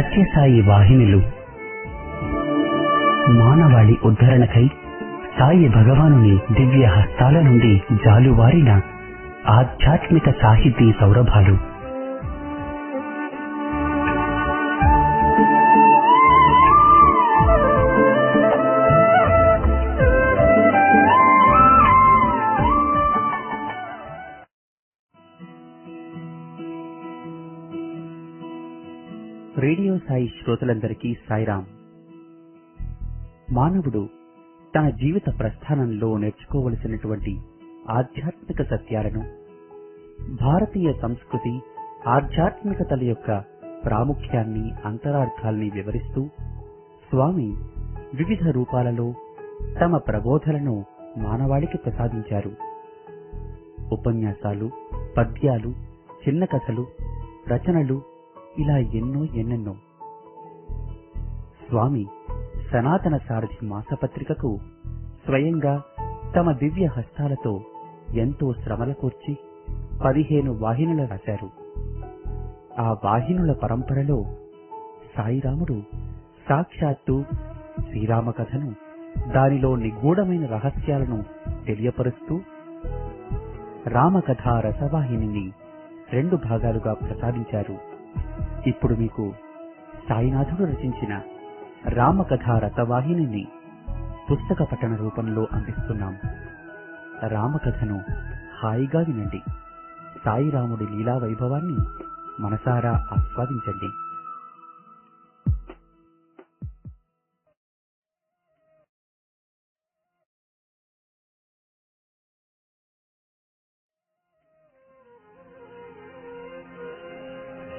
సత్యసాయి వాహినులు మానవాళి ఉద్ధరణకై సాయి భగవానుని దివ్య హస్తాల నుండి జాలువారిన ఆధ్యాత్మిక సాహితీ సౌరభాలు. రేడియో సాయి శ్రోతలందరికీ సాయిరాం. మానవుడు తన జీవిత ప్రస్థానంలో నేర్చుకోవలసినటువంటి ఆధ్యాత్మిక సత్యాలను, భారతీయ సంస్కృతి ఆధ్యాత్మికతల యొక్క ప్రాముఖ్యాన్ని, అంతరార్థాల్ని వివరిస్తూ స్వామి వివిధ రూపాలలో తమ ప్రబోధలను మానవాళికి ప్రసాదించారు. ఉపన్యాసాలు, పద్యాలు, చిన్న కథలు, రచనలు, ఇలా ఎన్నెన్నో. స్వామి సనాతన సారథి మాసపత్రికకు స్వయంగా తమ దివ్య హస్తాలతో ఎంతో శ్రమల కూర్చి 15 వాహినులు రాశారు. ఆ వాహినుల పరంపరలో సాయిరాముడు సాక్షాత్తు శ్రీరామ కథను, దానిలో నిగూఢమైన రహస్యాలను తెలియపరుస్తూ రామకథా రసవాహినిని 2 భాగాలుగా ప్రసాదించారు. ఇప్పుడు మీకు సాయినాథుడు రచించిన రామకథా రసవాహినిని పుస్తక పఠన రూపంలో అందిస్తున్నాం. రామకథను హాయిగా వినండి. సాయిరాముడి లీలా వైభవాన్ని మనసారా ఆస్వాదించండి.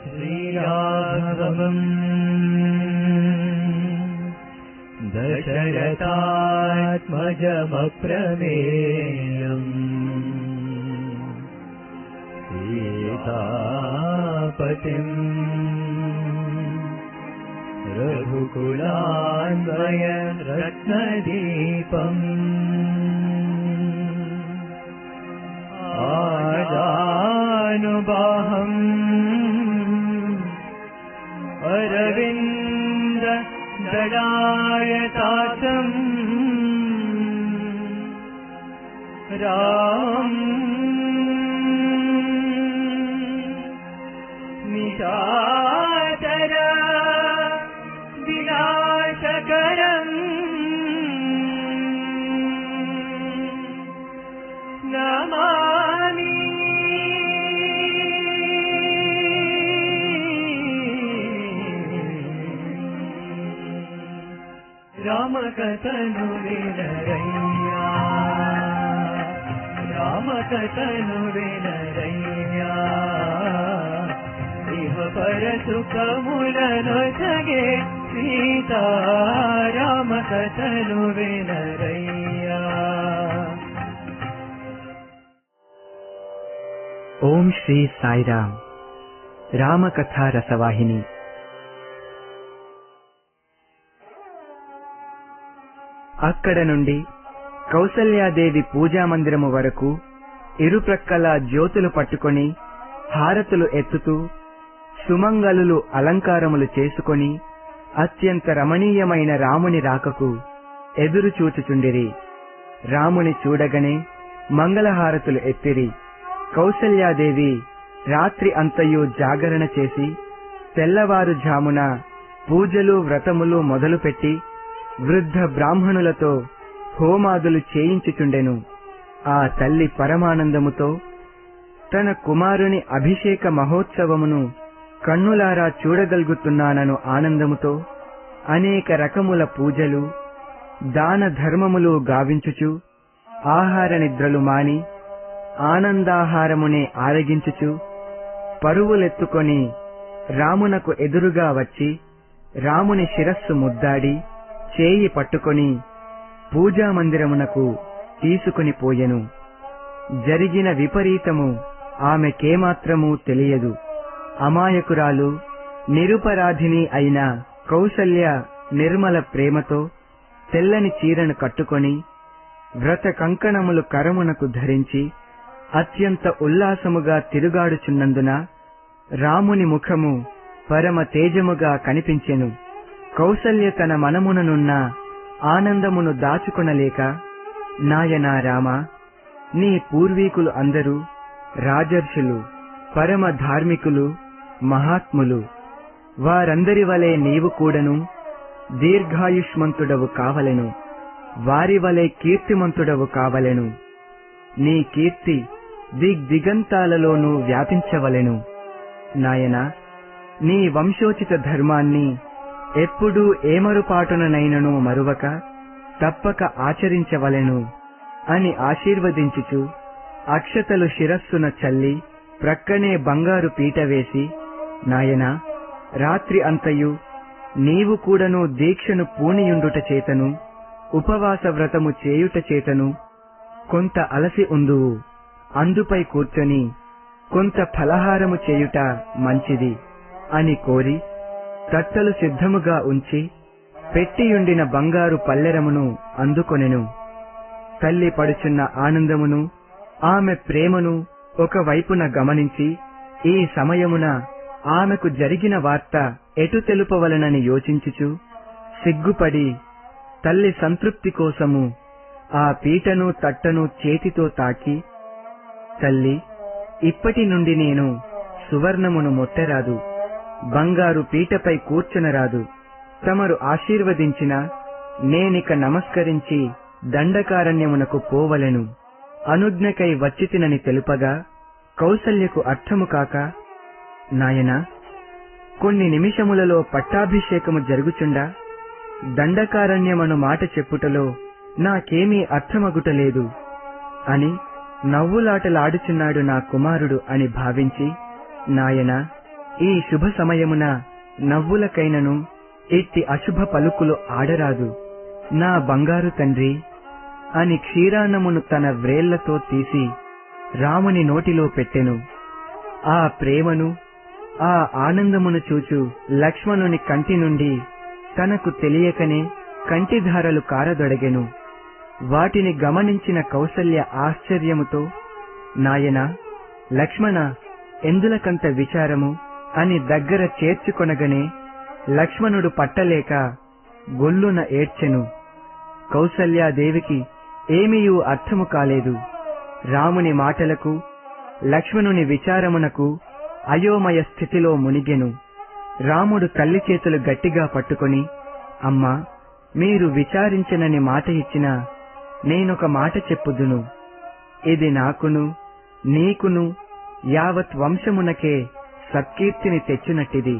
శ్రీరాఘవం దశరథాత్మజమప్రమేయం సీతాపతిం రఘుకులాన్వయ రత్నదీపం ఆదానుబాహం అరవింద దళాయతాతం రాం నిశాచర వినాశకరం నమామి. రామకథను వినరయ్యా, రామకథను వినరయ్యా, ఇహ పర సుఖములను సగే సీతా రామకథను వినరయ్యా. ఓం శ్రీ సాయిరామ్. రామకథా రసవాహిని. అక్కడ నుండి కౌసల్యాదేవి పూజామందిరము వరకు ఇరుప్రక్కల జ్యోతులు పట్టుకొని హారతులు ఎత్తుతూ సుమంగళులు అలంకారములు చేసుకొని అత్యంత రమణీయమైన రాముని రాకకు ఎదురుచూచుచుండిరి. రాముని చూడగనే మంగళహారతులు ఎత్తిరి. కౌసల్యాదేవి రాత్రి అంతయు జాగరణ చేసి తెల్లవారుజామున పూజలు వ్రతములు మొదలుపెట్టి వృద్ధ బ్రాహ్మణులతో హోమాదులు చేయించుచుండెను. ఆ తల్లి పరమానందముతో తన కుమారుని అభిషేక మహోత్సవమును కన్నులారా చూడగలుగుతున్నానను ఆనందముతో అనేక రకముల పూజలు, దాన ధర్మములు గావించుచు ఆహార నిద్రలు మాని ఆనందాహారమునే ఆరగించుచు పరువులెత్తుకొని రామునకు ఎదురుగా వచ్చి రాముని శిరస్సు ముద్దాడి చేయి పట్టుకొని పూజామందిరమునకు తీసుకుని పోయెను. జరిగిన విపరీతము ఆమెకేమాత్రమూ తెలియదు. అమాయకురాలు, నిరుపరాధిని అయిన కౌసల్య నిర్మల ప్రేమతో తెల్లని చీరను కట్టుకొని వ్రత కంకణములు కరమునకు ధరించి అత్యంత ఉల్లాసముగా తిరుగాడుచున్నందున రాముని ముఖము పరమ తేజముగా కనిపించెను. కౌసల్య తన మనముననున్న ఆనందమును దాచుకొనలేక, నాయనా రామ, నీ పూర్వీకులు అందరూ రాజర్షులు, పరమ ధార్మికులు, మహాత్ములు. వారందరి వలె నీవు కూడాను దీర్ఘాయుష్మంతుడవు కావలెను. వారి వలె కీర్తిమంతుడవు కావలెను. నీ కీర్తి దిగ్దిగంతాలలోనూ వ్యాపించవలెను. నాయనా, నీ వంశోచిత ధర్మాన్ని ఎప్పుడూ ఏమరుపాటుననైనను మరువక తప్పక ఆచరించవలెను అని ఆశీర్వదించుచు అక్షతలు శిరస్సున చల్లి ప్రక్కనే బంగారు పీట వేసి, నాయనా, రాత్రి అంతయు నీవు కూడాను దీక్షను పూనియుండుట చేతను ఉపవాస వ్రతము చేయుట చేతను కొంత అలసి ఉందువు. అందుపై కూర్చొని కొంత ఫలహారము చేయుట మంచిది అని కోరి తట్టలు సిద్ధముగా ఉంచి పెట్టియుండిన బంగారు పల్లెరమును అందుకొనెను. తల్లి పడుచున్న ఆనందమును ఆమె ప్రేమను ఒకవైపున గమనించి ఈ సమయమున ఆమెకు జరిగిన వార్త ఎటు తెలుపవలనని యోచించుచు సిగ్గుపడి తల్లి సంతృప్తి కోసము ఆ పీటను తట్టను చేతితో తాకి, తల్లి, ఇప్పటి నుండి నేను సువర్ణమును మొట్టరాదు, బంగారు పీటపై కూర్చునరాదు. తమరు ఆశీర్వదించిన నేనిక నమస్కరించి దండకారణ్యమునకు పోవలెను. అనుజ్ఞకై వచ్చితినని తెలుపగా కౌసల్యకు అర్థము కాక, నాయనా, కొన్ని నిమిషములలో పట్టాభిషేకము జరుగుచుండా దండకారణ్యమను మాట చెప్పుటలో నాకేమీ అర్థమగుటలేదు అని నవ్వులాటలాడుచున్నాడు నా కుమారుడు అని భావించి, నాయనా, ఈ శుభ సమయమున నవ్వులకైనను ఇట్టి అశుభ పలుకులు ఆడరాదు. నా బంగారు తండ్రి అని క్షీరాన్నమును తన వ్రేళ్లతో తీసి రాముని నోటిలో పెట్టెను. ఆ ప్రేమను, ఆ ఆనందమును చూచు లక్ష్మణుని కంటి నుండి తనకు తెలియకనే కంటిధారలు కారదొడగెను. వాటిని గమనించిన కౌసల్య ఆశ్చర్యముతో, నాయనా, లక్ష్మణ, ఎందులకంత విచారము అని దగ్గర చేర్చుకొనగనే లక్ష్మణుడు పట్టలేక గొల్లున ఏడ్చెను. కౌసల్యాదేవికి ఏమీయూ అర్థము కాలేదు. రాముని మాటలకు, లక్ష్మణుని విచారమునకు అయోమయ స్థితిలో మునిగెను. రాముడు తల్లి చేతులు గట్టిగా పట్టుకొని, అమ్మా, మీరు విచారించనని మాట ఇచ్చినా నేనొక మాట చెప్పుదును. ఇది నాకును నీకును యావత్ వంశమునకే సత్కీర్తిని తెచ్చినట్టిది.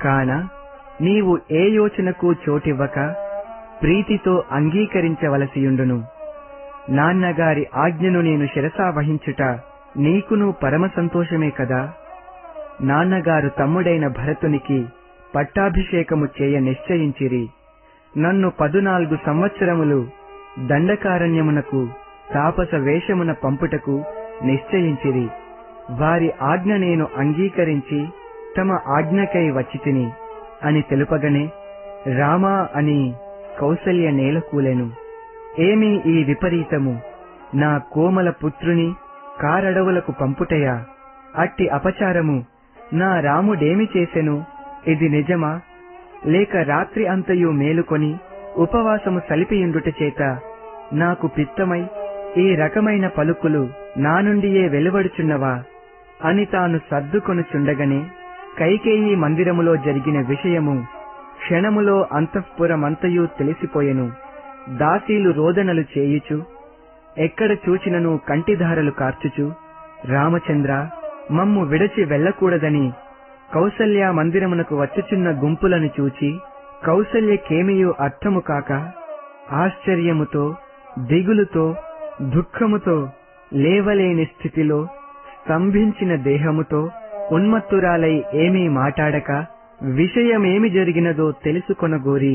కాన నీవు ఏ యోచనకు చోటివ్వక ప్రీతితో అంగీకరించవలసియుండును. నాన్నగారి ఆజ్ఞను నేను శిరసావహించుట నీకును పరమ సంతోషమే కదా. నాన్నగారు తమ్ముడైన భరతునికి పట్టాభిషేకము చేయ నిశ్చయించిరి. నన్ను 14 సంవత్సరములు దండకారణ్యమునకు తాపస వేషమున పంపుటకు నిశ్చయించిరి. వారి ఆజ్ఞ నేను అంగీకరించి తమ ఆజ్ఞకై వచ్చితిని అని తెలుపగనే, రామా అని కౌసల్య నేలకూలెను. ఏమీ ఈ విపరీతము? నా కోమల పుత్రుని కారడవులకు పంపుటయా? అట్టి అపచారము నా రాముడేమి చేసెను? ఇది నిజమా? లేక రాత్రి అంతయు మేలుకొని ఉపవాసము సలిపియుండుట చేత నాకు పిత్తమై ఈ రకమైన పలుకులు నా నుండియే వెలువడుచున్నవా అని తాను సర్దుకొనుచుండగనే కైకేయీ మందిరములో జరిగిన విషయము క్షణములో అంతఃపురమంతయు తెలిసిపోయెను. దాసీలు రోదనలు చేయుచు, ఎక్కడ చూచినను కంటిధారలు కార్చుచు, రామచంద్ర, మమ్ము విడచి వెళ్ళకూడదని కౌసల్య మందిరమునకు వచ్చుచున్న గుంపులను చూచి కౌసల్యకేమియూ అర్థము కాక ఆశ్చర్యముతో, దిగులుతో, దుఃఖముతో, లేవలేని స్థితిలో, స్తంభించిన దేహముతో, ఉన్మత్తురాలై ఏమీ మాటాడక విషయమేమి జరిగినదో తెలుసుకొనగోరి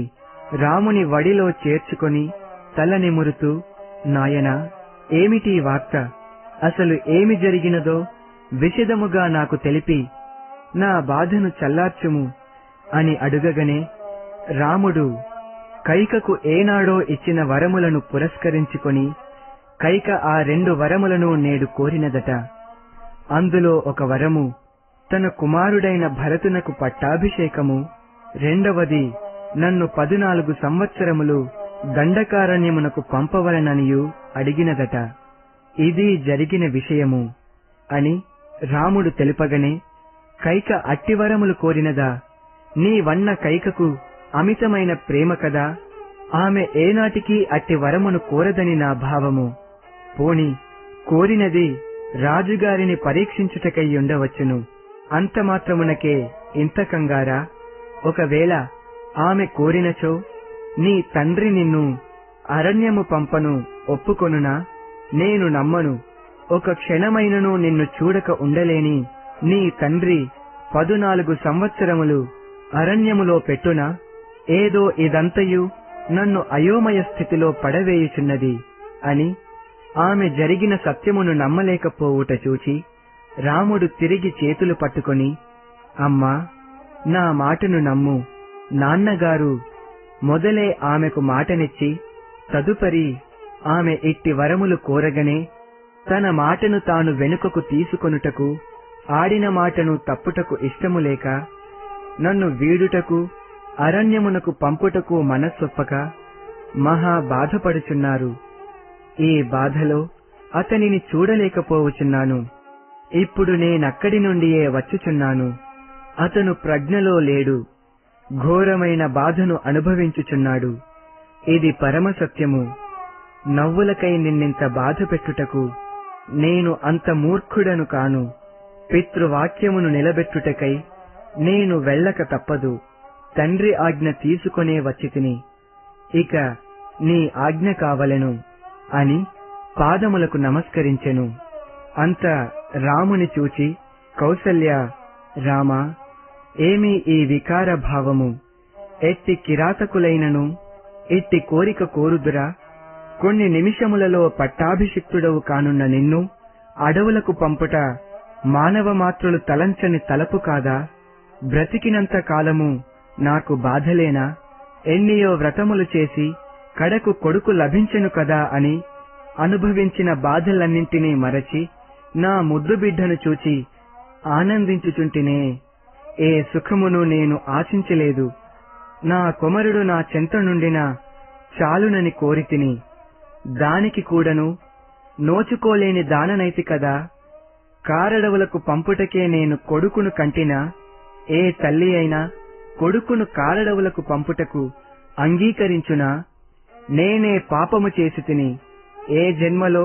రాముని వడిలో చేర్చుకొని తల నిమురుతూ, నాయనా, ఏమిటి వార్త? అసలు ఏమి జరిగినదో విశదముగా నాకు తెలిపి నా బాధను చల్లార్చుము అని అడుగగనే రాముడు కైకకు ఏనాడో ఇచ్చిన వరములను పురస్కరించుకొని కైక ఆ 2 వరములను నేడు కోరినదట. అందులో ఒక వరము తన కుమారుడైన భరతునకు పట్టాభిషేకము, రెండవది నన్ను 14 సంవత్సరములు దండకారణ్యమునకు పంపవలననియు అడిగినదట. ఇది జరిగిన విషయము అని రాముడు తెలుపగనే, కైక అట్టివరములు కోరినదా? నీవన్న కైకకు అమితమైన ప్రేమ కదా, ఆమె ఏనాటికి అట్టి వరమును కోరదని నా భావము. పోని కోరినది రాజుగారిని పరీక్షించుటకై ఉండవచ్చును, అంత మాత్రమునకే ఇంత కంగారా? ఒకవేళ ఆమె కోరినచో నీ తండ్రి నిన్ను అరణ్యము పంపను ఒప్పుకొనునా? నేను నమ్మను. ఒక క్షణమైనను నిన్ను చూడక ఉండలేని నీ తండ్రి 14 సంవత్సరములు అరణ్యములో పెట్టునా? ఏదో ఇదంతయు నన్ను అయోమయ స్థితిలో పడవేయుచున్నది అని ఆమె జరిగిన సత్యమును నమ్మలేకపోవుట చూచి రాముడు తిరిగి చేతులు పట్టుకొని, అమ్మా, నా మాటను నమ్ము. నాన్నగారు మొదలే ఆమెకు మాటనిచ్చి తదుపరి ఆమె ఇట్టి వరములు కోరగనే తన మాటను తాను వెనుకకు తీసుకొనుటకు, ఆడిన మాటను తప్పుటకు ఇష్టము లేక నన్ను వీడుటకు అరణ్యమునకు పంపుటకు మనస్సొప్పక మహా బాధపడుచున్నారు. ఈ బాధలో అతనిని చూడలేకపోవచున్నాను. ఇప్పుడు నేనక్కడి నుండియే వచ్చుచున్నాను. అతను ప్రజ్ఞలో లేడు, ఘోరమైన బాధను అనుభవించుచున్నాడు. ఇది పరమసత్యము. నవ్వులకై నిన్నింత బాధ పెట్టుటకు నేను అంత మూర్ఖుడను కాను. పితృవాక్యమును నిలబెట్టుటకై నేను వెళ్ళక తప్పదు. తండ్రి ఆజ్ఞ తీసుకొనే వచ్చితిని. ఇక నీ ఆజ్ఞ కావలెను అని పాదములకు నమస్కరించెను. అంత రాముని చూచి కౌసల్య, రామా, ఏమీ ఈ వికార భావము? ఎట్టి కిరాతకులైనను ఇట్టి కోరిక కోరుదురా? కొన్ని నిమిషములలో పట్టాభిషిక్తుడవు కానున్న నిన్ను అడవులకు పంపుట మానవ మాత్రులు తలంచని తలపు కాదా? బ్రతికినంత కాలము నాకు బాధలేనా? ఎన్నియో వ్రతములు చేసి కడకు కొడుకు లభించెను కదా అని అనుభవించిన బాధలన్నింటినీ మరచి నా ముద్దు బిడ్డను చూచి ఆనందించుచుంటినే. ఏ సుఖమును నేను ఆశించలేదు. నా కుమారుడు నా చెంత నుండిన చాలునని కోరితిని. దానికి కూడాను నోచుకోలేని దాననైతి కదా. కారడవులకు పంపుటకే నేను కొడుకును కంటినా? ఏ తల్లి అయినా కొడుకును కారడవులకు పంపుటకు అంగీకరించునా? నేనే పాపము చేసి తిని ఏ జన్మలో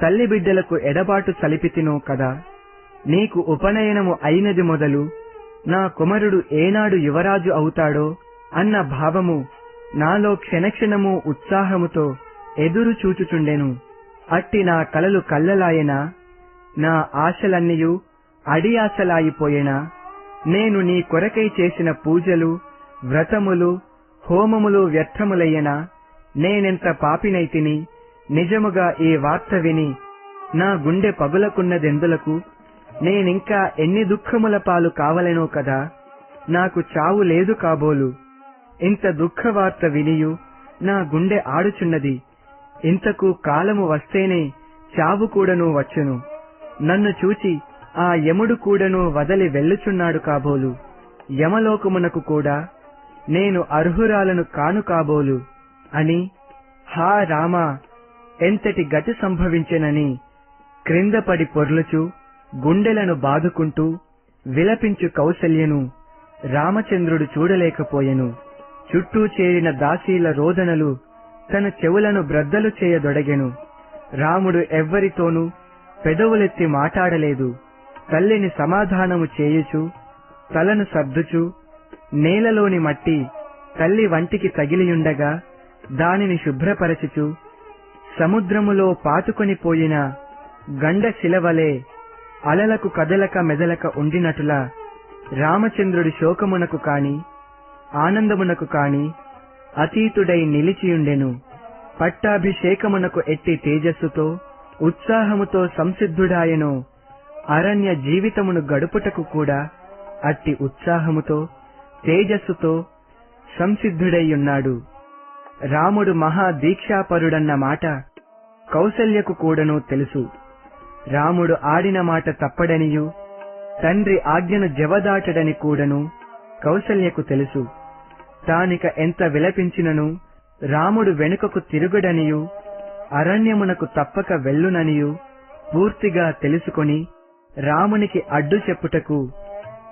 తల్లి బిడ్డలకు ఎడబాటు సలిపితినో కదా. నీకు ఉపనయనము అయినది మొదలు నా కుమారుడు ఏనాడు యువరాజు అవుతాడో అన్న భావము నాలో క్షణక్షణము ఉత్సాహముతో ఎదురు చూచుచుండెను. అట్టి నా కలలు కల్లలాయనా? నా ఆశలన్నీయు అడియాసలాయిపోయేనా? నేను నీ కొరకై చేసిన పూజలు, వ్రతములు, హోమములు వ్యర్థములయ్యనా? నేనెంత పాపినైతిని! నిజముగా ఈ వార్త విని నా గుండె పగులకున్నదెందులకు? నేనింకా ఎన్ని దుఃఖముల పాలు కావలెనో కదా. నాకు చావు లేదు కాబోలు. ఇంత దుఃఖవార్త వినియు నా గుండె ఆడుచున్నది. ఇంతకు కాలము వస్తేనే చావు కూడాను వచ్చును. నన్ను చూచి ఆ యముడు కూడాను వదలి వెళ్ళుచున్నాడు కాబోలు. యమలోకమునకు కూడా నేను అర్హురాలను కాను కాబోలు అని, హా రామా, ఎంతటి గతి సంభవించెనని క్రిందపడి పొర్లుచు గుండెలను బాదుకుంటూ విలపించు కౌసల్యను రామచంద్రుడు చూడలేకపోయెను. చుట్టూ చేరిన దాసీల రోదనలు తన చెవులను బ్రద్దలు చేయదొడగెను. రాముడు ఎవ్వరితోనూ పెదవులెత్తి మాటాడలేదు. తల్లిని సమాధానము చేయుచు, తలను సర్దుచు, నేలలోని మట్టి తల్లి వంటికి తగిలియుండగా దానిని శుభ్రపరచుచు, సముద్రములో పాతుకొని పోయిన గండ శిలవలే అలలకు కదలక మెదలక ఉండినట్లా రామచంద్రుడి శోకమునకు కాని ఆనందమునకు కాని అతీతుడై నిలిచియుండెను. పట్టాభిషేకమునకు ఎట్టి తేజస్సుతో ఉత్సాహముతో సంసిద్ధుడాయెనో, అరణ్య జీవితమును గడుపుటకు కూడా అట్టి ఉత్సాహముతో తేజస్సుతో సంసిద్ధుడైయున్నాడు. రాముడు మహా దీక్షాపరుడన్న మాట కౌసల్యకు కూడాను తెలుసు. రాముడు ఆడిన మాట తప్పడనియు తండ్రి ఆజ్ఞను జవదాటడని కూడాను కౌసల్యకు తెలుసు. తానిక ఎంత విలపించినను రాముడు వెనుకకు తిరుగుడనియు అరణ్యమునకు తప్పక వెళ్ళుననియు పూర్తిగా తెలుసుకొని రామునికి అడ్డు చెప్పుటకు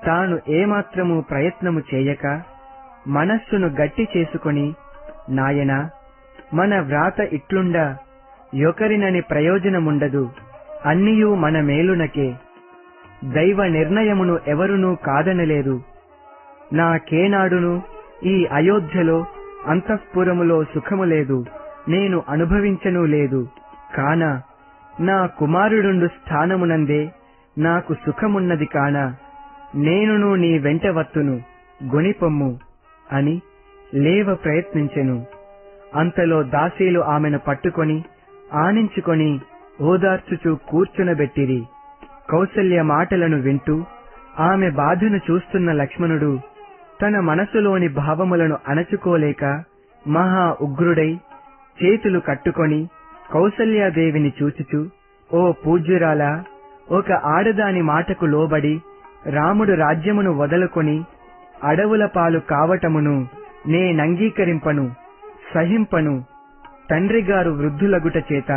తాను ఏమాత్రము ప్రయత్నము చేయక మనస్సును గట్టి చేసుకొని, నాయనా, మన వ్రాత ఇట్లుండా యొకరినని ప్రయోజనముండదు, అన్నియూ మన మేలునకే. దైవ నిర్ణయమును ఎవరునూ కాదనలేరు. నాకేనాడును ఈ అయోధ్యలో అంతఃపురములో సుఖము లేదు, నేను అనుభవించనూ లేదు. కాన నా కుమారుడుండు స్థానమునందే నాకు సుఖమున్నది కాన, నేనును నీ వెంట వత్తును, గొనిపొమ్ము అని లేవ ప్రయత్నించెను. అంతలో దాసీలు ఆమెను పట్టుకొని ఆనించుకొని ఓదార్చుచూ కూర్చునబెట్టిరి. కౌసల్య మాటలను వింటూ ఆమె బాధను చూస్తున్న లక్ష్మణుడు తన మనసులోని భావములను అణచుకోలేక మహా ఉగ్రుడై చేతులు కట్టుకొని కౌసల్యాదేవిని చూచుచూ, ఓ పూజ్యురాలా, ఒక ఆడదాని మాటకు లోబడి రాముడు రాజ్యమును వదలుకొని అడవుల పాలు కావటమును నేనంగీకరింపను, సహింపను. తండ్రిగారు వృద్ధులగుట చేత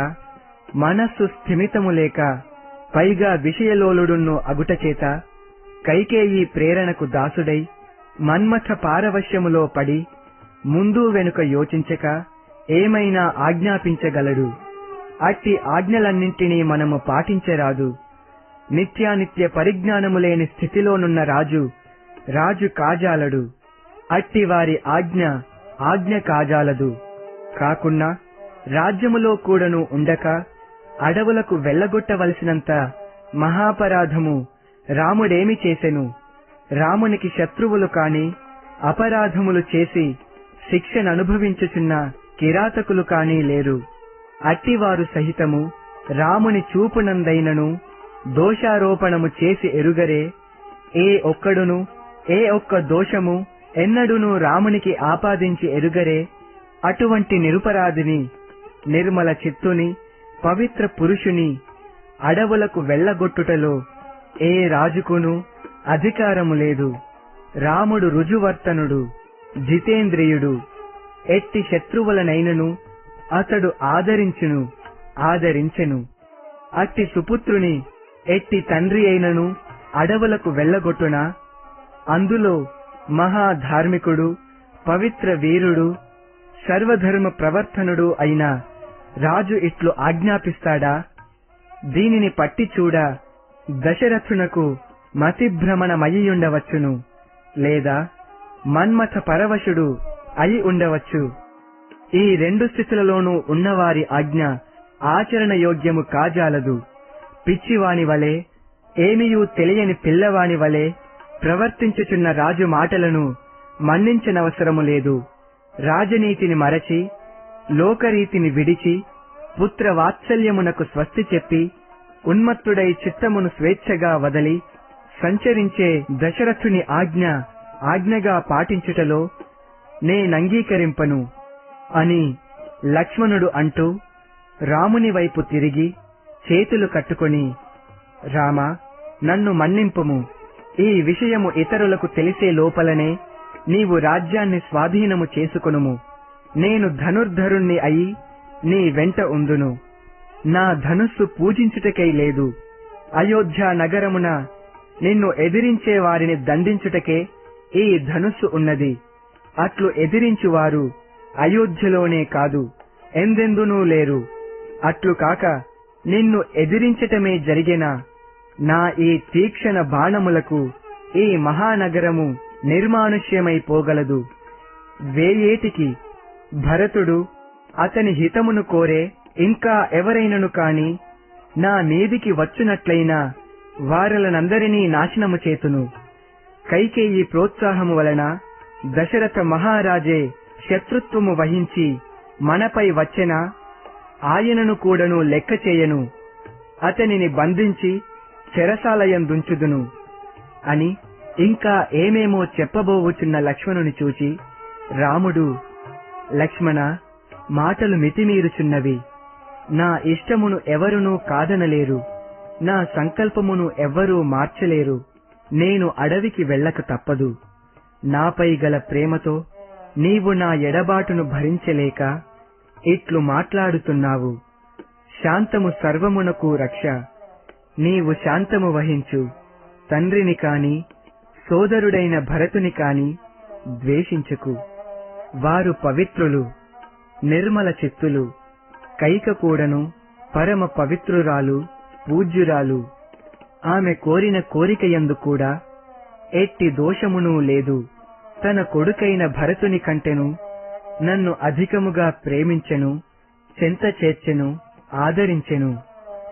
మనస్సు స్థిమితము లేక, పైగా విషయలోలుడున్నో అగుట చేత కైకేయి ప్రేరణకు దాసుడై మన్మథ పారవశ్యములో పడి ముందు వెనుక యోచించక ఏమైనా ఆజ్ఞాపించగలడు. అట్టి ఆజ్ఞలన్నింటినీ మనము పాటించరాదు. నిత్యానిత్య పరిజ్ఞానము లేని స్థితిలోనున్న రాజు కాజాలడు. అట్టి వారి ఆజ్ఞ కాజాలదు. కాకున్నా రాజ్యములో కూడాను ఉండక అడవులకు వెళ్లగొట్టవలసినంత మహాపరాధము రాముడేమి చేసెను? రామునికి శత్రువులు కాని, అపరాధములు చేసి శిక్షననుభవించుచున్న కిరాతకులు కాని లేరు. అట్టివారు సహితము రాముని చూపునందైనను దోషారోపణము చేసి ఎరుగరే. ఏ ఒక్క దోషము ఎన్నడూనూ రామునికి ఆపాదించి ఎరుగరే. అటువంటి నిరుపరాధిని, నిర్మల చిత్తుని, పవిత్ర పురుషుని అడవులకు వెళ్లగొట్టుటలో ఏ రాజుకును అధికారము లేదు. రాముడు రుజువర్తనుడు, జితేంద్రియుడు. ఎట్టి శత్రువులనైనను అతడు ఆదరించెను. అట్టి సుపుత్రుని ఎట్టి తండ్రి అయినను అడవులకు వెళ్లగొట్టునా? అందులో మహాధార్మికుడు, పవిత్ర వీరుడు, సర్వధర్మ ప్రవర్తనుడు అయిన రాజు ఇట్లు ఆజ్ఞాపిస్తాడా? దీనిని పట్టి చూడ దశరథునకు మతిభ్రమణమయ్యుండవచ్చును, లేదా మన్మథ పరవశుడు అయి ఉండవచ్చు. ఈ రెండు స్థితులలోనూ ఉన్నవారి ఆజ్ఞ ఆచరణ యోగ్యము కాజాలదు. పిచ్చివాని వలె, ఏమియూ తెలియని పిల్లవాని వలె ప్రవర్తించుచున్న రాజు మాటలను మన్నించనవసరము లేదు. రాజనీతిని మరచి, లోకరీతిని విడిచి, పుత్ర వాత్సల్యమునకు స్వస్తి చెప్పి, ఉన్మత్తుడై చిత్తమును స్వేచ్ఛగా వదలి సంచరించే దశరథుని ఆజ్ఞగా పాటించుటలో నేనంగీకరింపను అని లక్ష్మణుడు అంటూ రాముని వైపు తిరిగి చేతులు కట్టుకొని, రామా, నన్ను మన్నింపుము. ఈ విషయము ఇతరులకు తెలిసే లోపలనే నీవు రాజ్యాన్ని స్వాధీనము చేసుకొనుము. నేను ధనుర్ధరుణ్ణి అయి నీ వెంట ఉందును. నా ధనుస్సు పూజించుటకై లేదు. అయోధ్య నగరమున నిన్ను ఎదిరించే వారిని దండించుటకే ఈ ధనుస్సు ఉన్నది. అట్లు ఎదిరించువారు అయోధ్యలోనే కాదు, ఎందెందునూ లేరు. అట్లు కాక నిన్ను ఎదిరించటమే జరిగిన నా ఈ తీక్షణ బాణములకు ఈ మహానగరము నిర్మానుష్యమైపోగలదు. వేయేటికి భరతుడు, అతని హితమును కోరే ఇంకా ఎవరైనను కాని నా మీదికి వచ్చునట్లయినా వారలనందరినీ నాశనము చేతును. కైకేయి ప్రోత్సాహము వలన దశరథ మహారాజే శత్రుత్వము వహించి మనపై వచ్చెనా, ఆయనను కూడాను లెక్క చేయను. అతనిని బంధించి చెరసాలయందుంచుదును అని ఇంకా ఏమేమో చెప్పబోవుచున్న లక్ష్మణుని చూచి రాముడు, లక్ష్మణ, మాటలు మితిమీరుచున్నవి. నా ఇష్టమును ఎవరునూ కాదనలేరు, నా సంకల్పమును ఎవ్వరూ మార్చలేరు. నేను అడవికి వెళ్ళక తప్పదు. నాపై గల ప్రేమతో నీవు నా ఎడబాటును భరించలేక ఇట్లు మాట్లాడుతున్నావు. శాంతము సర్వమునకు రక్ష. నీవు శాంతము వహించు. తండ్రిని కాని సోదరుడైన భరతుని కాని ద్వేషించకు. వారు పవిత్రులు, నిర్మల చిత్తులు. కైక కూడను పరమ పవిత్రురాలు, పూజ్యురాలు. ఆమె కోరిన కోరికయందు కూడా ఎట్టి దోషమునూ లేదు. తన కొడుకైన భరతుని కంటెను నన్ను అధికముగా ప్రేమించెను, చెంత చేర్చెను, ఆదరించెను,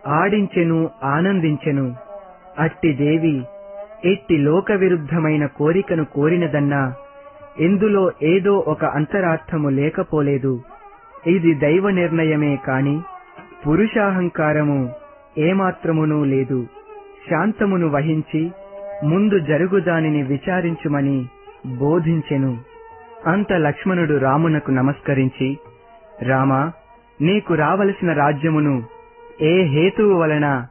ఆడించెను, ఆనందించెను. అట్టి దేవి ఎట్టి లోక విరుద్ధమైన కోరికను కోరినదన్నా ఇందులో ఏదో ఒక అంతరార్థము లేకపోలేదు. ఇది దైవ నిర్ణయమే కాని పురుషాహంకారము ఏమాత్రమునూ లేదు. శాంతమును వహించి ముందు జరుగుదానిని విచారించుమని బోధించెను. అంత లక్ష్మణుడు రామునకు నమస్కరించి, రామా, నీకు రావలసిన రాజ్యమును ఏ హేతువు వలన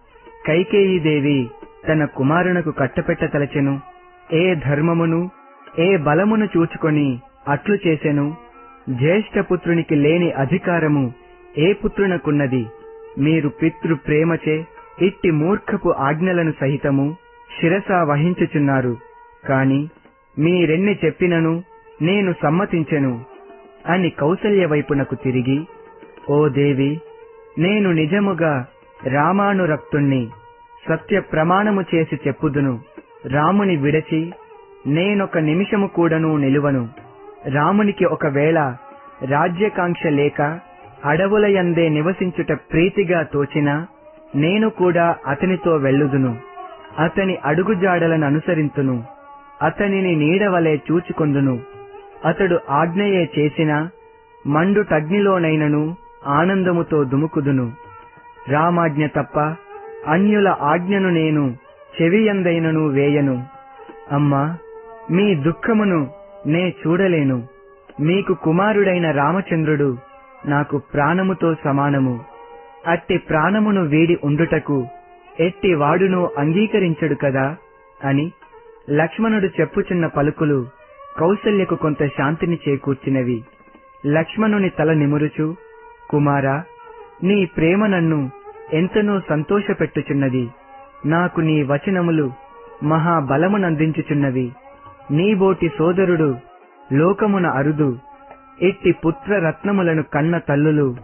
కైకేయీదేవి తన కుమారునకు కట్టపెట్టతలచెను? ఏ ధర్మమును ఏ బలమును చూచుకొని అట్లు చేసెను? జ్యేష్ఠపుత్రునికి లేని అధికారము ఏ పుత్రునకున్నది? మీరు పితృ ప్రేమచే ఇట్టి మూర్ఖపు ఆజ్ఞలను సహితము శిరసా వహించుచున్నారు. కాని మీరెన్ని చెప్పినను నేను సమ్మతించెను అని కౌసల్య వైపునకు తిరిగి, ఓ దేవి, నేను నిజముగా రామానురక్తుణ్ణి. సత్య ప్రమాణము చేసి చెప్పుదును. రాముని విడచి నేనొక నిమిషము కూడాను నిలువను. రామునికి ఒకవేళ రాజ్యకాంక్ష లేక అడవులయందే నివసించుట ప్రీతిగా తోచినా నేను కూడా అతనితో వెళ్ళుదును. అతని అడుగుజాడలను అనుసరింతును. అతనిని నీడవలే చూచుకొందును. అతడు ఆజ్ఞయే చేసినా మండుటగ్నిలోనైనను ఆనందముతో దుముకుదును. రామాజ్ఞ తప్ప అన్యుల ఆజ్ఞను నేను చెవియందైనను వేయను. అమ్మా, మీ దుఃఖమును నే చూడలేను. మీకు కుమారుడైన రామచంద్రుడు నాకు ప్రాణముతో సమానము. అట్టి ప్రాణమును వీడి ఉండుటకు ఎట్టి వాడును అంగీకరించడు కదా అని లక్ష్మణుడు చెప్పుచున్న పలుకులు కౌసల్యకు కొంత శాంతిని చేకూర్చినవి. లక్ష్మణుని తల నిమురుచు, కుమారా, నీ ప్రేమ నన్ను ఎంతనో సంతోషపెట్టుచున్నది. నాకు నీ వచనములు మహాబలమునందించుచున్నవి. నీబోటి సోదరుడు లోకమున అరుదు. ఇట్టి పుత్రరత్నములను కన్న తల్లులు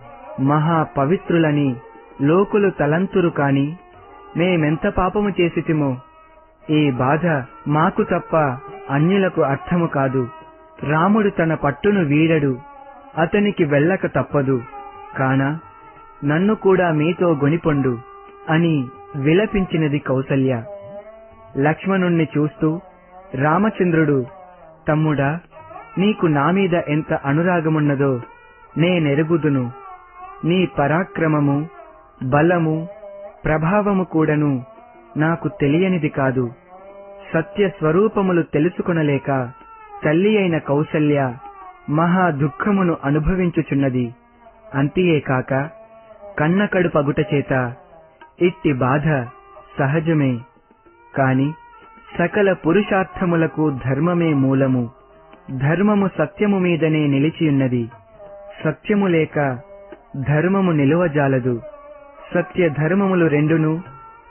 మహాపవిత్రులని లోకులు తలంతురు కాని మేమెంత పాపము చేసితిమో ఈ బాధ మాకు తప్ప అన్యులకు అర్థము కాదు. రాముడు తన పట్టును వీడడు, అతనికి వెళ్ళక తప్పదు. కాన నన్ను కూడా మీతో గొనిపొండు అని విలపించినది కౌసల్య. లక్ష్మణుణ్ణి చూస్తూ రామచంద్రుడు, తమ్ముడా, నీకు నామీద ఎంత అనురాగమున్నదో నేనెరుగుదును. నీ పరాక్రమము, బలము, ప్రభావము కూడాను నాకు తెలియనిది కాదు. సత్య స్వరూపములు తెలుసుకొనలేక తల్లి అయిన కౌసల్య మహా దుఃఖమును అనుభవించుచున్నది. అంతియేకాక కన్నకడు పగుట చేత ఇట్టి బాధ సహజమే. కాని సకల పురుషార్థములకు ధర్మమే మూలము. ధర్మము సత్యము మీదనే నిలిచియున్నది. సత్యము లేక ధర్మము నిలువజాలదు. సత్య ధర్మములు రెండును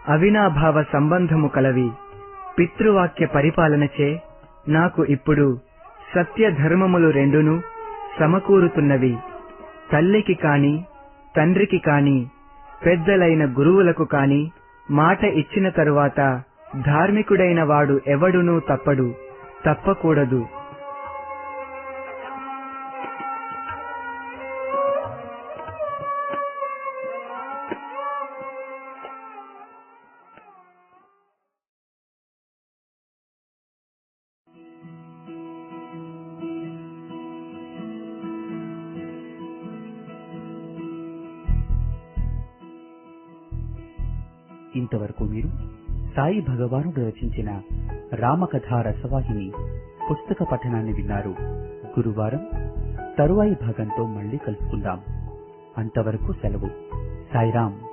అవినాభావ సంబంధము కలవి. పితృవాక్య పరిపాలనచే నాకు ఇప్పుడు సత్య ధర్మములు రెండును సమకూరుతున్నవి. తల్లికి కాని తండ్రికి కాని పెద్దలైన గురువులకు కాని మాట ఇచ్చిన తరువాత ధార్మికుడైన వాడు ఎవడునూ తప్పడు, తప్పకూడదు. ఇంతవరకు మీరు సాయి భగవానుడు రచించిన రామకథా రసవాహిని పుస్తక పఠనాన్ని విన్నారు. గురువారం తరువాయి భాగంతో మళ్ళీ కలుసుకుందాం. అంతవరకు సెలవు. సాయిరాం.